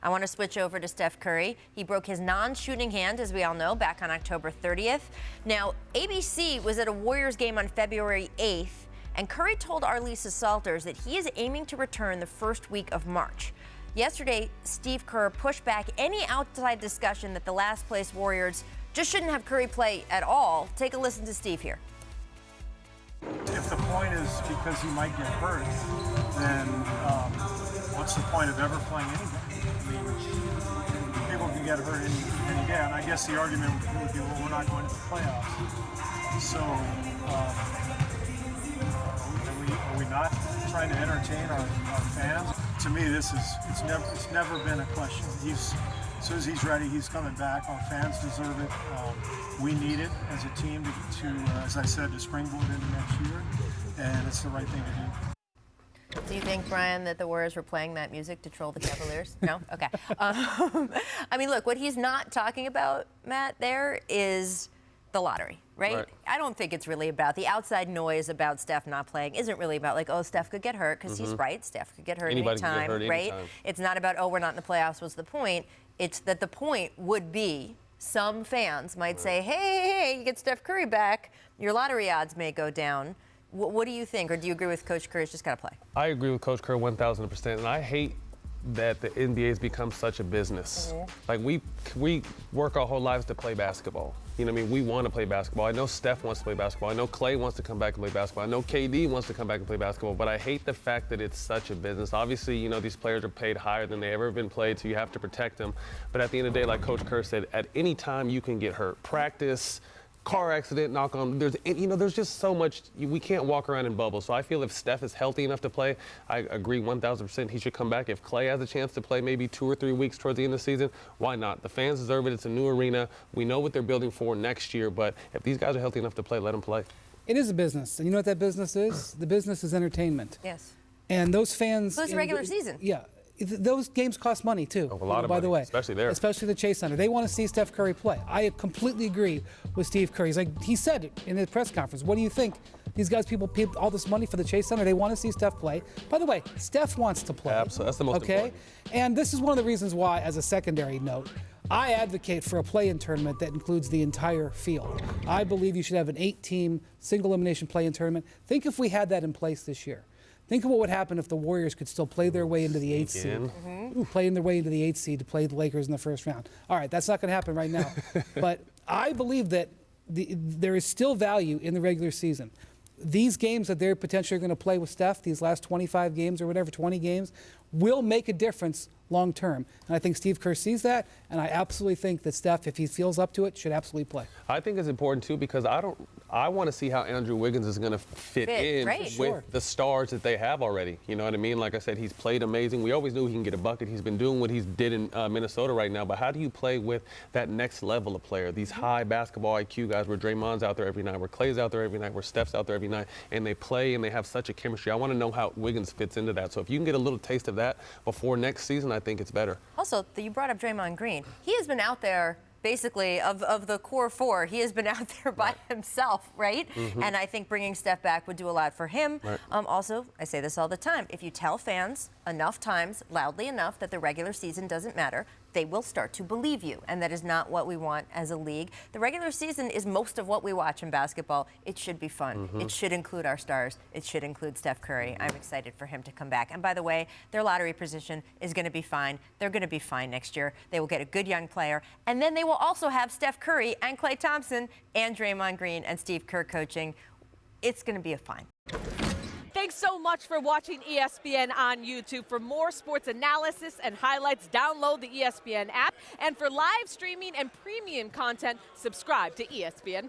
I want to switch over to Steph Curry. He broke his non-shooting hand, as we all know, back on October 30th. Now, ABC was at a Warriors game on February 8th, and Curry told our Lisa Salters that he is aiming to return the first week of March. Yesterday, Steve Kerr pushed back any outside discussion that the last-place Warriors just shouldn't have Curry play at all. Take a listen to Steve here. If the point is because he might get hurt, then what's the point of ever playing anybody? I mean, people can get hurt any day, and I guess the argument would be, well, we're not going to the playoffs. So, are we not trying to entertain our fans? To me, it's never been a question. As soon as he's ready, he's coming back. Our fans deserve it. We need it as a team to, as I said, to springboard into next year, and it's the right thing to do. Do you think, Brian, that the Warriors were playing that music to troll the Cavaliers? No? Okay. I mean, look, what he's not talking about, Matt, there is the lottery, right? I don't think it's really about the outside noise about Steph not playing. Isn't really about like, oh, Steph could get hurt, because he's right. Steph could get hurt anytime, right? It's not about, oh, we're not in the playoffs was the point. It's that the point would be some fans might say, hey, you get Steph Curry back, your lottery odds may go down. What do you think, or do you agree with Coach Kerr's just got to play? I agree with Coach Kerr 1,000%, and I hate that the NBA has become such a business. Like, we work our whole lives to play basketball. You know what I mean? We want to play basketball. I know Steph wants to play basketball. I know Klay wants to come back and play basketball. I know KD wants to come back and play basketball, but I hate the fact that it's such a business. Obviously, you know, these players are paid higher than they ever been paid, so you have to protect them. But at the end of the day, like Coach Kerr said, at any time you can get hurt. Practice, car accident, knock on, there's just so much, we can't walk around in bubbles. So I feel if Steph is healthy enough to play, I agree 1,000% he should come back. If Klay has a chance to play maybe 2 or 3 weeks towards the end of the season, why not? The fans deserve it. It's a new arena. We know what they're building for next year, but if these guys are healthy enough to play, let them play. It is a business. And you know what that business is? The business is entertainment. Yes. And those fans... So it's a regular season. Yeah. Those games cost money, too. A lot of by money, the way. especially there. Especially the Chase Center. They want to see Steph Curry play. I completely agree with Steve Kerr. He said it in his press conference. What do you think? These guys, people pay all this money for the Chase Center. They want to see Steph play. By the way, Steph wants to play. Absolutely. That's the most important. And this is one of the reasons why, as a secondary note, I advocate for a play-in tournament that includes the entire field. I believe you should have an 8-team single-elimination play-in tournament. Think if we had that in place this year. Think of what would happen if the Warriors could still play their way into the 8th seed. Playing their way into the 8th seed to play the Lakers in the first round. All right, that's not going to happen right now. But I believe that there is still value in the regular season. These games that they're potentially going to play with Steph, these last 25 games or whatever, 20 games, will make a difference long term. And I think Steve Kerr sees that, and I absolutely think that Steph, if he feels up to it, should absolutely play. I think it's important, too, because I want to see how Andrew Wiggins is going to fit in with the stars that they have already. You know what I mean? Like I said, he's played amazing. We always knew he can get a bucket. He's been doing what he did in Minnesota right now. But how do you play with that next level of player, these high basketball IQ guys where Draymond's out there every night, where Klay's out there every night, where Steph's out there every night, and they play and they have such a chemistry. I want to know how Wiggins fits into that. So if you can get a little taste of that before next season, I think it's better. Also, you brought up Draymond Green. He has been out there basically of the core 4, he has been out there by himself, right? And I think bringing Steph back would do a lot for him. Also, I say this all the time, if you tell fans enough times, loudly enough, that the regular season doesn't matter, they will start to believe you, and that is not what we want as a league. The regular season is most of what we watch in basketball. It should be fun. It should include our stars. It should include Steph Curry. I'm excited for him to come back. And by the way, their lottery position is going to be fine. They're going to be fine next year. They will get a good young player, and then they will also have Steph Curry and Klay Thompson and Draymond Green and Steve Kerr coaching. It's going to be a fine. Thanks so much for watching ESPN on YouTube. For more sports analysis and highlights, download the ESPN app. And for live streaming and premium content, subscribe to ESPN+.